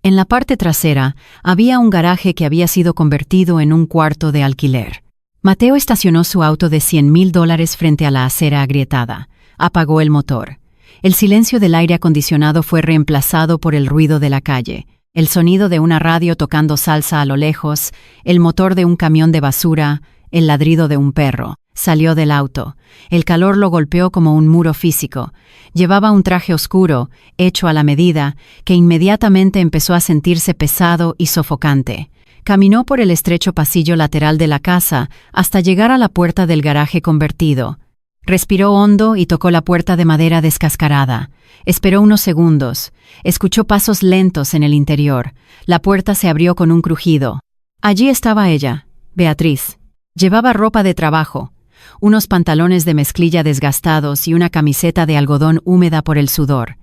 En la parte trasera había un garaje que había sido convertido en un cuarto de alquiler. Mateo estacionó su auto de $100,000 frente a la acera agrietada. Apagó el motor. El silencio del aire acondicionado fue reemplazado por el ruido de la calle, el sonido de una radio tocando salsa a lo lejos, el motor de un camión de basura, el ladrido de un perro. Salió del auto. El calor lo golpeó como un muro físico. Llevaba un traje oscuro, hecho a la medida, que inmediatamente empezó a sentirse pesado y sofocante. Caminó por el estrecho pasillo lateral de la casa hasta llegar a la puerta del garaje convertido. Respiró hondo y tocó la puerta de madera descascarada. Esperó unos segundos. Escuchó pasos lentos en el interior. La puerta se abrió con un crujido. Allí estaba ella, Beatriz. Llevaba ropa de trabajo, unos pantalones de mezclilla desgastados y una camiseta de algodón húmeda por el sudor.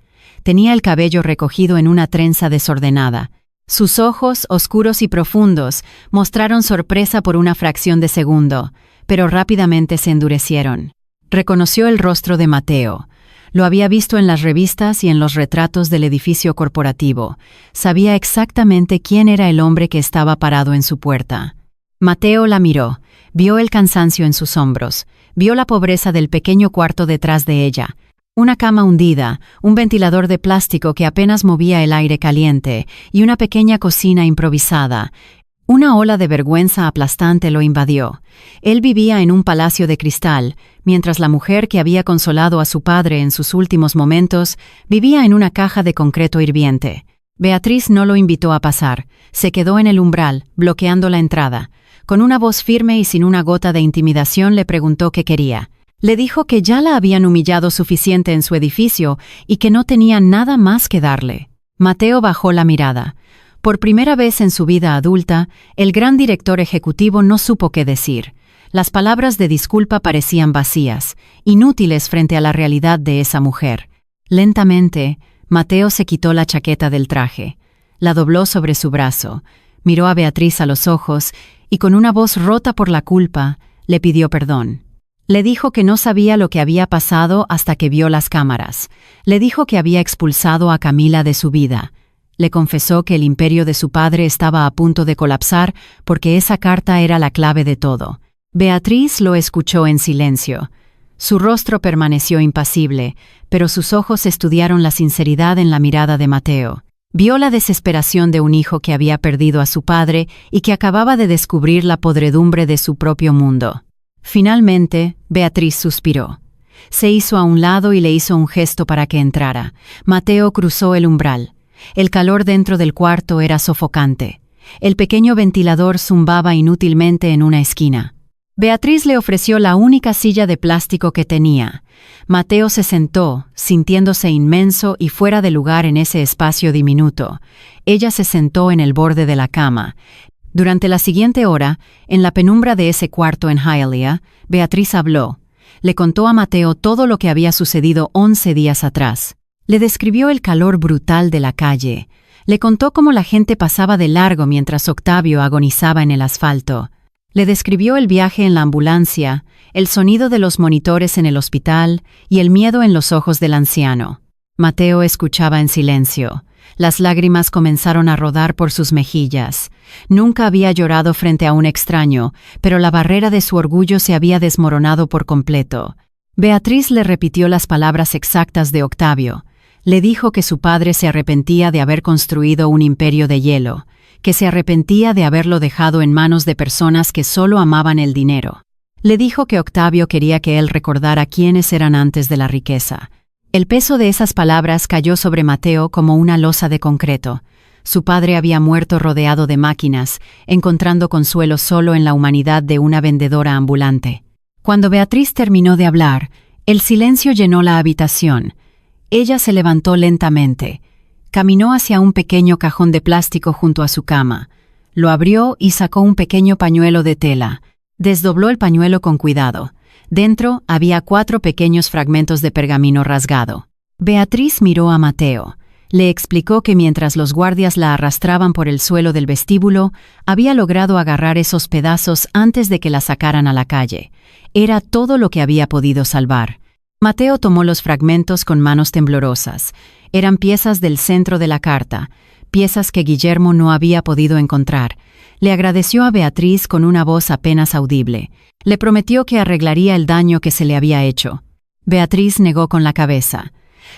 Tenía el cabello recogido en una trenza desordenada. Sus ojos, oscuros y profundos, mostraron sorpresa por una fracción de segundo, pero rápidamente se endurecieron. Reconoció el rostro de Mateo. Lo había visto en las revistas y en los retratos del edificio corporativo. Sabía exactamente quién era el hombre que estaba parado en su puerta. Mateo la miró, vio el cansancio en sus hombros, vio la pobreza del pequeño cuarto detrás de ella. Una cama hundida, un ventilador de plástico que apenas movía el aire caliente y una pequeña cocina improvisada. Una ola de vergüenza aplastante lo invadió. Él vivía en un palacio de cristal, mientras la mujer que había consolado a su padre en sus últimos momentos vivía en una caja de concreto hirviente. Beatriz no lo invitó a pasar. Se quedó en el umbral, bloqueando la entrada. Con una voz firme y sin una gota de intimidación le preguntó qué quería. Le dijo que ya la habían humillado suficiente en su edificio y que no tenía nada más que darle. Mateo bajó la mirada. Por primera vez en su vida adulta, el gran director ejecutivo no supo qué decir. Las palabras de disculpa parecían vacías, inútiles frente a la realidad de esa mujer. Lentamente, Mateo se quitó la chaqueta del traje. La dobló sobre su brazo, miró a Beatriz a los ojos y con una voz rota por la culpa, le pidió perdón. Le dijo que no sabía lo que había pasado hasta que vio las cámaras. Le dijo que había expulsado a Camila de su vida. Le confesó que el imperio de su padre estaba a punto de colapsar porque esa carta era la clave de todo. Beatriz lo escuchó en silencio. Su rostro permaneció impasible, pero sus ojos estudiaron la sinceridad en la mirada de Mateo. Vio la desesperación de un hijo que había perdido a su padre y que acababa de descubrir la podredumbre de su propio mundo. Finalmente, Beatriz suspiró. Se hizo a un lado y le hizo un gesto para que entrara. Mateo cruzó el umbral. El calor dentro del cuarto era sofocante. El pequeño ventilador zumbaba inútilmente en una esquina. Beatriz le ofreció la única silla de plástico que tenía. Mateo se sentó, sintiéndose inmenso y fuera de lugar en ese espacio diminuto. Ella se sentó en el borde de la cama. Durante la siguiente hora, en la penumbra de ese cuarto en Hialeah, Beatriz habló. Le contó a Mateo todo lo que había sucedido 11 días atrás. Le describió el calor brutal de la calle. Le contó cómo la gente pasaba de largo mientras Octavio agonizaba en el asfalto. Le describió el viaje en la ambulancia, el sonido de los monitores en el hospital y el miedo en los ojos del anciano. Mateo escuchaba en silencio. Las lágrimas comenzaron a rodar por sus mejillas. Nunca había llorado frente a un extraño, pero la barrera de su orgullo se había desmoronado por completo. Beatriz le repitió las palabras exactas de Octavio. Le dijo que su padre se arrepentía de haber construido un imperio de hielo, que se arrepentía de haberlo dejado en manos de personas que solo amaban el dinero. Le dijo que Octavio quería que él recordara quiénes eran antes de la riqueza. El peso de esas palabras cayó sobre Mateo como una losa de concreto. Su padre había muerto rodeado de máquinas, encontrando consuelo solo en la humanidad de una vendedora ambulante. Cuando Beatriz terminó de hablar, el silencio llenó la habitación. Ella se levantó lentamente. Caminó hacia un pequeño cajón de plástico junto a su cama. Lo abrió y sacó un pequeño pañuelo de tela. Desdobló el pañuelo con cuidado. Dentro había 4 pequeños fragmentos de pergamino rasgado. Beatriz miró a Mateo. Le explicó que mientras los guardias la arrastraban por el suelo del vestíbulo, había logrado agarrar esos pedazos antes de que la sacaran a la calle. Era todo lo que había podido salvar. Mateo tomó los fragmentos con manos temblorosas. Eran piezas del centro de la carta, piezas que Guillermo no había podido encontrar. Le agradeció a Beatriz con una voz apenas audible. Le prometió que arreglaría el daño que se le había hecho. Beatriz negó con la cabeza.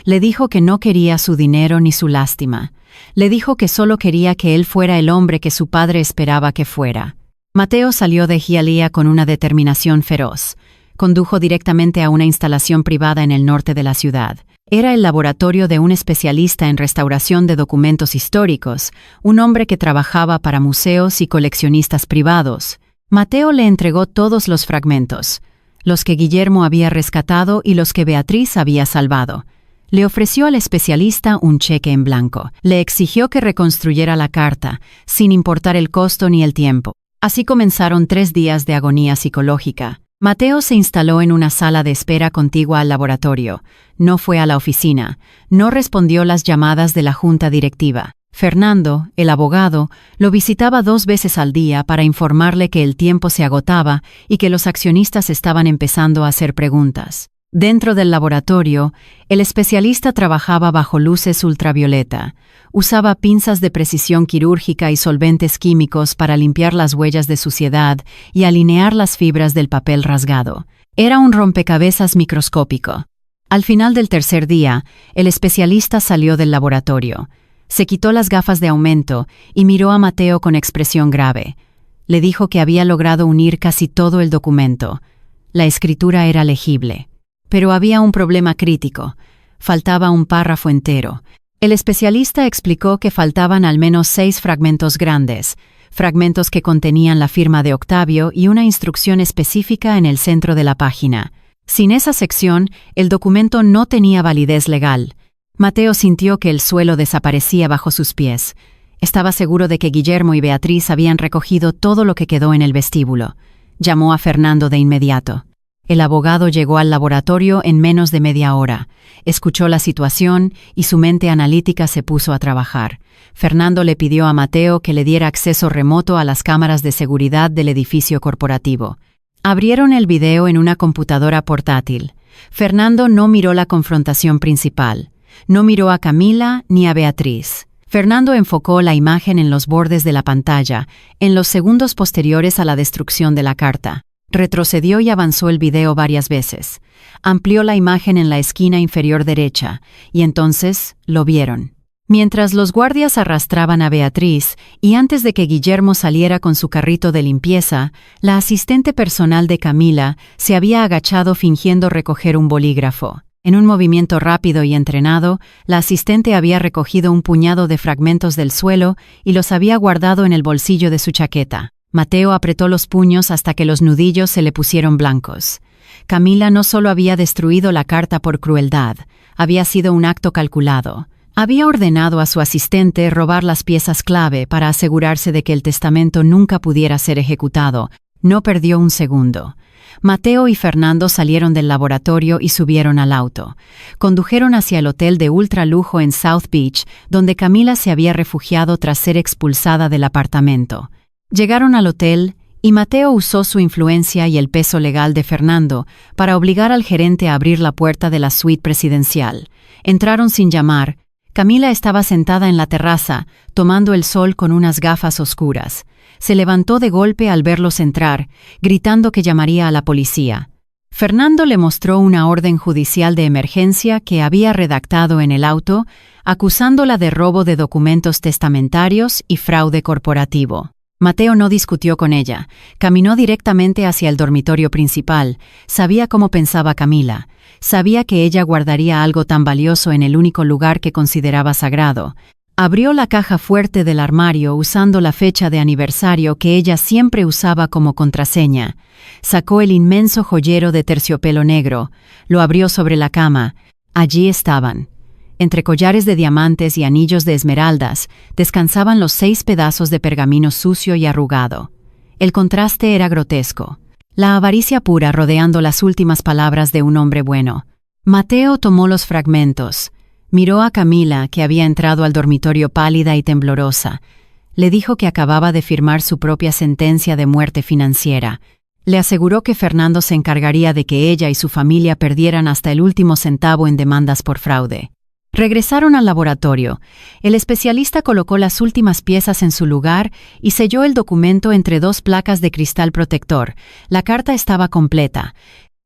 Le dijo que no quería su dinero ni su lástima. Le dijo que solo quería que él fuera el hombre que su padre esperaba que fuera. Mateo salió de Hialeah con una determinación feroz. Condujo directamente a una instalación privada en el norte de la ciudad. Era el laboratorio de un especialista en restauración de documentos históricos, un hombre que trabajaba para museos y coleccionistas privados. Mateo le entregó todos los fragmentos, los que Guillermo había rescatado y los que Beatriz había salvado. Le ofreció al especialista un cheque en blanco. Le exigió que reconstruyera la carta, sin importar el costo ni el tiempo. Así comenzaron 3 días de agonía psicológica. Mateo se instaló en una sala de espera contigua al laboratorio. No fue a la oficina. No respondió las llamadas de la junta directiva. Fernando, el abogado, lo visitaba 2 veces al día para informarle que el tiempo se agotaba y que los accionistas estaban empezando a hacer preguntas. Dentro del laboratorio, el especialista trabajaba bajo luces ultravioleta. Usaba pinzas de precisión quirúrgica y solventes químicos para limpiar las huellas de suciedad y alinear las fibras del papel rasgado. Era un rompecabezas microscópico. Al final del 3er día, el especialista salió del laboratorio. Se quitó las gafas de aumento y miró a Mateo con expresión grave. Le dijo que había logrado unir casi todo el documento. La escritura era legible. Pero había un problema crítico. Faltaba un párrafo entero. El especialista explicó que faltaban al menos 6 fragmentos grandes, fragmentos que contenían la firma de Octavio y una instrucción específica en el centro de la página. Sin esa sección, el documento no tenía validez legal. Mateo sintió que el suelo desaparecía bajo sus pies. Estaba seguro de que Guillermo y Beatriz habían recogido todo lo que quedó en el vestíbulo. Llamó a Fernando de inmediato. El abogado llegó al laboratorio en menos de media hora. Escuchó la situación y su mente analítica se puso a trabajar. Fernando le pidió a Mateo que le diera acceso remoto a las cámaras de seguridad del edificio corporativo. Abrieron el video en una computadora portátil. Fernando no miró la confrontación principal. No miró a Camila ni a Beatriz. Fernando enfocó la imagen en los bordes de la pantalla, en los segundos posteriores a la destrucción de la carta. Retrocedió y avanzó el video varias veces. Amplió la imagen en la esquina inferior derecha, y entonces lo vieron. Mientras los guardias arrastraban a Beatriz, y antes de que Guillermo saliera con su carrito de limpieza, la asistente personal de Camila se había agachado fingiendo recoger un bolígrafo. En un movimiento rápido y entrenado, la asistente había recogido un puñado de fragmentos del suelo y los había guardado en el bolsillo de su chaqueta. Mateo apretó los puños hasta que los nudillos se le pusieron blancos. Camila no solo había destruido la carta por crueldad, había sido un acto calculado. Había ordenado a su asistente robar las piezas clave para asegurarse de que el testamento nunca pudiera ser ejecutado. No perdió un segundo. Mateo y Fernando salieron del laboratorio y subieron al auto. Condujeron hacia el hotel de ultralujo en South Beach, donde Camila se había refugiado tras ser expulsada del apartamento. Llegaron al hotel y Mateo usó su influencia y el peso legal de Fernando para obligar al gerente a abrir la puerta de la suite presidencial. Entraron sin llamar. Camila estaba sentada en la terraza, tomando el sol con unas gafas oscuras. Se levantó de golpe al verlos entrar, gritando que llamaría a la policía. Fernando le mostró una orden judicial de emergencia que había redactado en el auto, acusándola de robo de documentos testamentarios y fraude corporativo. Mateo no discutió con ella. Caminó directamente hacia el dormitorio principal. Sabía cómo pensaba Camila. Sabía que ella guardaría algo tan valioso en el único lugar que consideraba sagrado. Abrió la caja fuerte del armario usando la fecha de aniversario que ella siempre usaba como contraseña. Sacó el inmenso joyero de terciopelo negro. Lo abrió sobre la cama. Allí estaban. Entre collares de diamantes y anillos de esmeraldas, descansaban los 6 pedazos de pergamino sucio y arrugado. El contraste era grotesco. La avaricia pura rodeando las últimas palabras de un hombre bueno. Mateo tomó los fragmentos. Miró a Camila, que había entrado al dormitorio pálida y temblorosa. Le dijo que acababa de firmar su propia sentencia de muerte financiera. Le aseguró que Fernando se encargaría de que ella y su familia perdieran hasta el último centavo en demandas por fraude. Regresaron al laboratorio. El especialista colocó las últimas piezas en su lugar y selló el documento entre 2 placas de cristal protector. La carta estaba completa.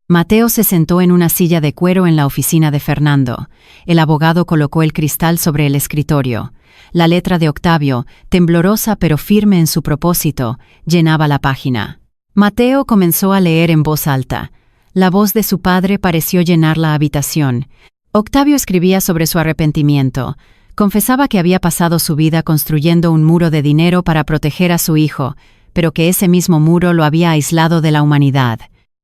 Mateo se sentó en una silla de cuero en la oficina de Fernando. El abogado colocó el cristal sobre el escritorio. La letra de Octavio, temblorosa pero firme en su propósito, llenaba la página. Mateo comenzó a leer en voz alta. La voz de su padre pareció llenar la habitación. Octavio escribía sobre su arrepentimiento. Confesaba que había pasado su vida construyendo un muro de dinero para proteger a su hijo, pero que ese mismo muro lo había aislado de la humanidad.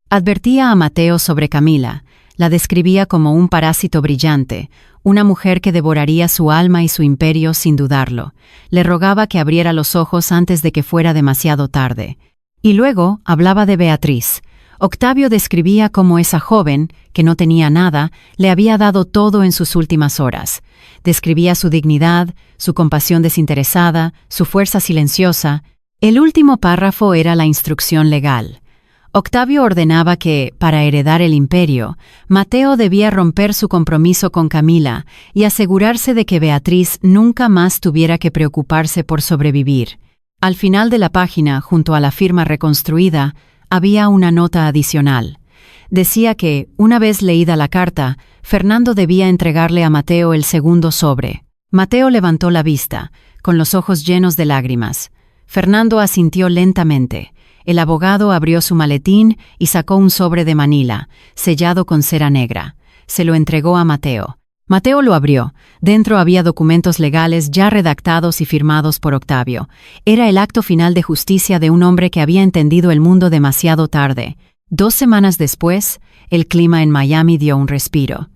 Advertía a Mateo sobre Camila. La describía como un parásito brillante, una mujer que devoraría su alma y su imperio sin dudarlo. Le rogaba que abriera los ojos antes de que fuera demasiado tarde. Y luego hablaba de Beatriz. Octavio describía cómo esa joven, que no tenía nada, le había dado todo en sus últimas horas. Describía su dignidad, su compasión desinteresada, su fuerza silenciosa. El último párrafo era la instrucción legal. Octavio ordenaba que, para heredar el imperio, Mateo debía romper su compromiso con Camila y asegurarse de que Beatriz nunca más tuviera que preocuparse por sobrevivir. Al final de la página, junto a la firma reconstruida, había una nota adicional. Decía que, una vez leída la carta, Fernando debía entregarle a Mateo el segundo sobre. Mateo levantó la vista, con los ojos llenos de lágrimas. Fernando asintió lentamente. El abogado abrió su maletín y sacó un sobre de Manila, sellado con cera negra. Se lo entregó a Mateo. Mateo lo abrió. Dentro había documentos legales ya redactados y firmados por Octavio. Era el acto final de justicia de un hombre que había entendido el mundo demasiado tarde. 2 semanas después, el clima en Miami dio un respiro.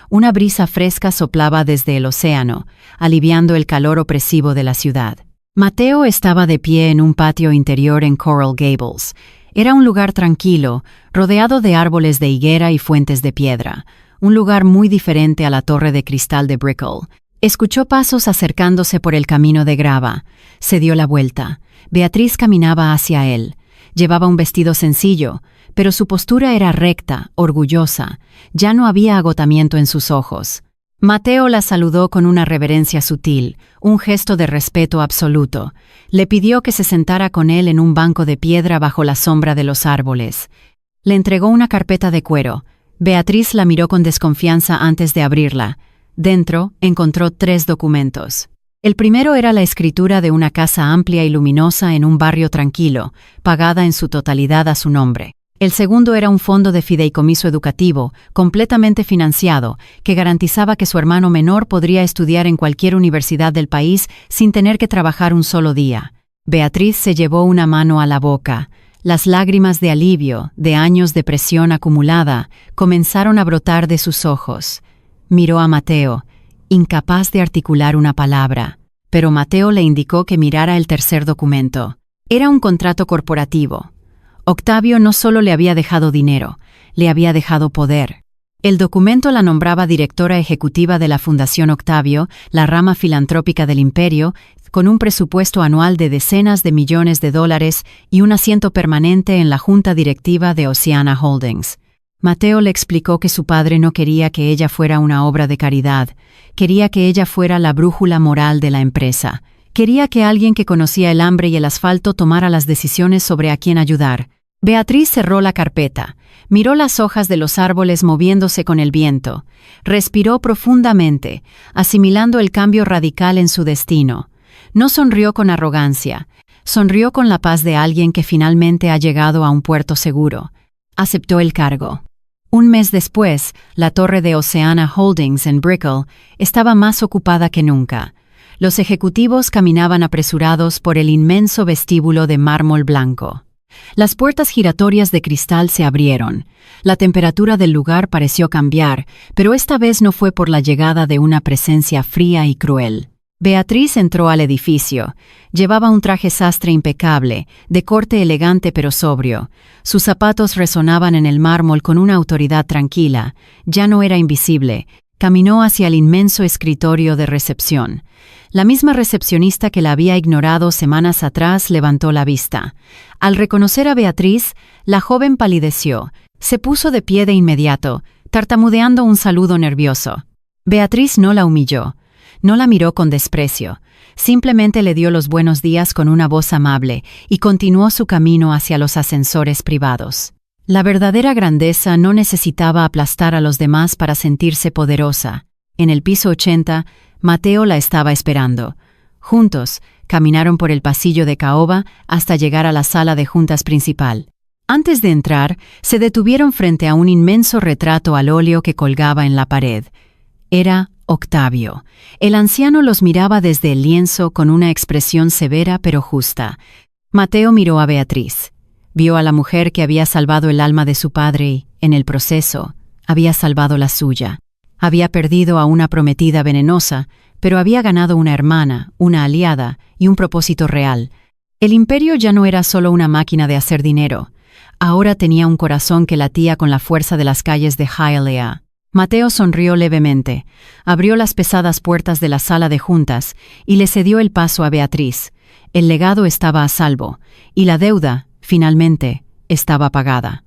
Una brisa fresca soplaba desde el océano, aliviando el calor opresivo de la ciudad. Mateo estaba de pie en un patio interior en Coral Gables. Era un lugar tranquilo, rodeado de árboles de higuera y fuentes de piedra. Un lugar muy diferente a la torre de cristal de Brickell. Escuchó pasos acercándose por el camino de grava. Se dio la vuelta. Beatriz caminaba hacia él. Llevaba un vestido sencillo, pero su postura era recta, orgullosa. Ya no había agotamiento en sus ojos. Mateo la saludó con una reverencia sutil, un gesto de respeto absoluto. Le pidió que se sentara con él en un banco de piedra bajo la sombra de los árboles. Le entregó una carpeta de cuero. Beatriz la miró con desconfianza antes de abrirla. Dentro, encontró 3 documentos. El primero era la escritura de una casa amplia y luminosa en un barrio tranquilo, pagada en su totalidad a su nombre. El segundo era un fondo de fideicomiso educativo, completamente financiado, que garantizaba que su hermano menor podría estudiar en cualquier universidad del país sin tener que trabajar un solo día. Beatriz se llevó una mano a la boca. Las lágrimas de alivio, de años de presión acumulada, comenzaron a brotar de sus ojos. Miró a Mateo, incapaz de articular una palabra, pero Mateo le indicó que mirara el tercer documento. Era un contrato corporativo. Octavio no solo le había dejado dinero, le había dejado poder. El documento la nombraba directora ejecutiva de la Fundación Octavio, la rama filantrópica del imperio, con un presupuesto anual de decenas de millones de dólares y un asiento permanente en la junta directiva de Oceana Holdings. Mateo le explicó que su padre no quería que ella fuera una obra de caridad, quería que ella fuera la brújula moral de la empresa. Quería que alguien que conocía el hambre y el asfalto tomara las decisiones sobre a quién ayudar. Beatriz cerró la carpeta, miró las hojas de los árboles moviéndose con el viento, respiró profundamente, asimilando el cambio radical en su destino. No sonrió con arrogancia, sonrió con la paz de alguien que finalmente ha llegado a un puerto seguro. Aceptó el cargo. Un mes después, la torre de Oceana Holdings en Brickell estaba más ocupada que nunca. Los ejecutivos caminaban apresurados por el inmenso vestíbulo de mármol blanco. Las puertas giratorias de cristal se abrieron. La temperatura del lugar pareció cambiar, pero esta vez no fue por la llegada de una presencia fría y cruel. Beatriz entró al edificio. Llevaba un traje sastre impecable, de corte elegante pero sobrio. Sus zapatos resonaban en el mármol con una autoridad tranquila. Ya no era invisible. Caminó hacia el inmenso escritorio de recepción. La misma recepcionista que la había ignorado semanas atrás levantó la vista. Al reconocer a Beatriz, la joven palideció. Se puso de pie de inmediato, tartamudeando un saludo nervioso. Beatriz no la humilló. No la miró con desprecio. Simplemente le dio los buenos días con una voz amable y continuó su camino hacia los ascensores privados. La verdadera grandeza no necesitaba aplastar a los demás para sentirse poderosa. En el piso 80, Mateo la estaba esperando. Juntos, caminaron por el pasillo de caoba hasta llegar a la sala de juntas principal. Antes de entrar, se detuvieron frente a un inmenso retrato al óleo que colgaba en la pared. Era Octavio. El anciano los miraba desde el lienzo con una expresión severa pero justa. Mateo miró a Beatriz. Vio a la mujer que había salvado el alma de su padre y, en el proceso, había salvado la suya. Había perdido a una prometida venenosa, pero había ganado una hermana, una aliada y un propósito real. El imperio ya no era solo una máquina de hacer dinero. Ahora tenía un corazón que latía con la fuerza de las calles de Hialeah. Mateo sonrió levemente, abrió las pesadas puertas de la sala de juntas y le cedió el paso a Beatriz. El legado estaba a salvo, y la deuda, finalmente, estaba pagada.